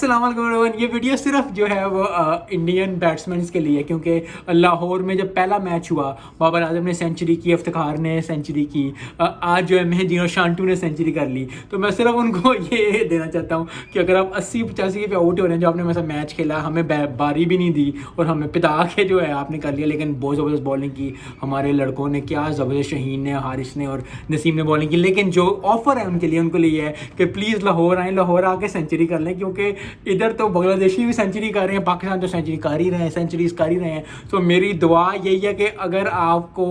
अस्सलाम वालेकुम एवरीवन। ये वीडियो सिर्फ जो है वो इंडियन बैट्समैन के लिए, क्योंकि लाहौर में जब पहला मैच हुआ बाबर आजम ने सेंचुरी की, इफ्तिखार ने सेंचुरी की, आज जो है मेहदी और शांटू ने सेंचुरी कर ली। तो मैं सिर्फ उनको ये देना चाहता हूँ कि अगर आप 80-85 पे आउट हो रहे हैं, जो आपने मेरे साथ मैच खेला, हमें बारी भी नहीं दी और हमें पिता के जो है आपने कर लिया, लेकिन बहुत ज़बरदस्त बॉलिंग की हमारे लड़कों ने, क्या ज़बरदस्त शहीन ने, हारिस ने और नसीम ने बॉलिंग की। लेकिन जो ऑफ़र है उनके लिए, उनको लिए है कि प्लीज़ लाहौर आएँ, लाहौर आके सेंचुरी कर लें, क्योंकि इधर तो बांग्लादेशी भी सेंचुरी कर रहे हैं, पाकिस्तान तो सेंचुरी कर ही रहे हैं, सेंचुरीज कर ही रहे हैं। तो मेरी दुआ यही है कि अगर आपको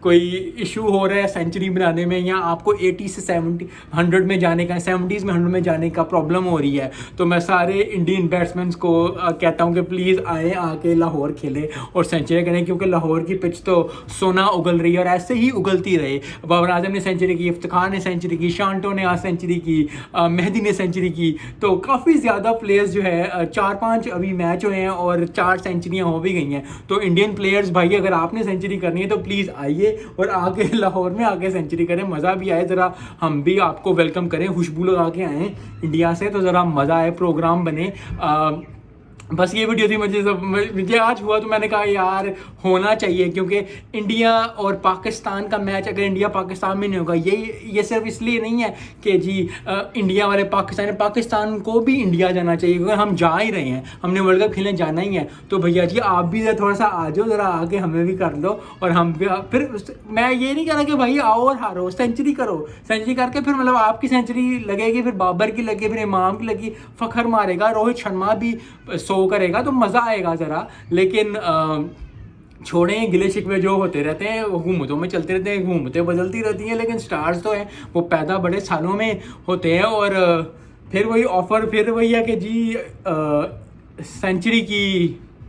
कोई इशू हो रहा है सेंचुरी बनाने में, या आपको 80 से 70 100 में जाने का, 70s में 100 में जाने का प्रॉब्लम हो रही है, तो मैं सारे इंडियन बैट्समैन को कहता हूँ कि प्लीज़ आए, आके लाहौर खेले और सेंचुरी करें, क्योंकि लाहौर की पिच तो सोना उगल रही है और ऐसे ही उगलती रहे। बाबर आजम ने सेंचुरी की, इफ्तिखार ने सेंचुरी की, शांटो ने आज सेंचुरी की, मेहदी ने सेंचुरी की। तो काफ़ी ज़्यादा प्लेयर्स जो है 4-5 अभी मैच हुए हैं और 4 सेंचुरियाँ हो भी गई हैं। तो इंडियन प्लेयर्स भाई, अगर आपने सेंचुरी करनी है तो प्लीज़ आइए और आके लाहौर में आके सेंचुरी करें, मज़ा भी आए, ज़रा हम भी आपको वेलकम करें, खुशबू लगा के आएँ इंडिया से, तो ज़रा मज़ा आए, प्रोग्राम बने। बस ये वीडियो थी। मुझे आज हुआ तो मैंने कहा यार होना चाहिए, क्योंकि इंडिया और पाकिस्तान का मैच अगर इंडिया पाकिस्तान में नहीं होगा, ये सिर्फ इसलिए नहीं है कि जी इंडिया वाले पाकिस्तान को भी इंडिया जाना चाहिए, क्योंकि हम जा ही रहे हैं, हमने वर्ल्ड कप खेलने जाना ही है। तो भैया जी आप भी थोड़ा सा आ जाओ, ज़रा आके हमें भी कर लो, और हम भी फिर मैं ये नहीं कह रहा कि भाई आओ और हारो, सेंचुरी करो, सेंचुरी करके फिर मतलब आपकी सेंचुरी लगेगी, फिर बाबर की लगी, फिर इमाम की लगी, फ़खर मारेगा, रोहित शर्मा भी करेगा, तो मज़ा आएगा ज़रा। लेकिन छोड़ें, गिले शिकवे जो होते रहते हैं हुकूमतों में चलते रहते हैं, हुकूमतें बदलती रहती हैं, लेकिन स्टार्स तो हैं वो पैदा बड़े सालों में होते हैं। और फिर वही ऑफ़र, फिर वही है कि जी सेंचुरी की,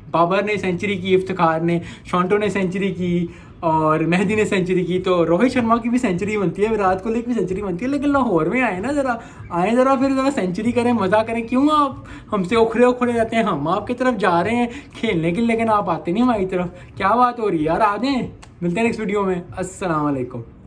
बाबर ने सेंचुरी की, इफ्तिखार ने, शांटो ने सेंचुरी की और मेहदी ने सेंचुरी की, तो रोहित शर्मा की भी सेंचुरी बनती है, विराट कोहली की भी सेंचुरी बनती है। लेकिन लाहौर में आए ना, ज़रा आए, ज़रा फिर ज़रा सेंचुरी करें, मज़ा करें। क्यों आप हमसे उखड़े उखड़े रहते हैं? हम आपकी तरफ जा रहे हैं खेलने के लिए, लेकिन आप आते नहीं हमारी तरफ। क्या बात हो रही है यार? आ जाएँ, मिलते हैं नेक्स्ट वीडियो में। अस्सलाम वालेकुम।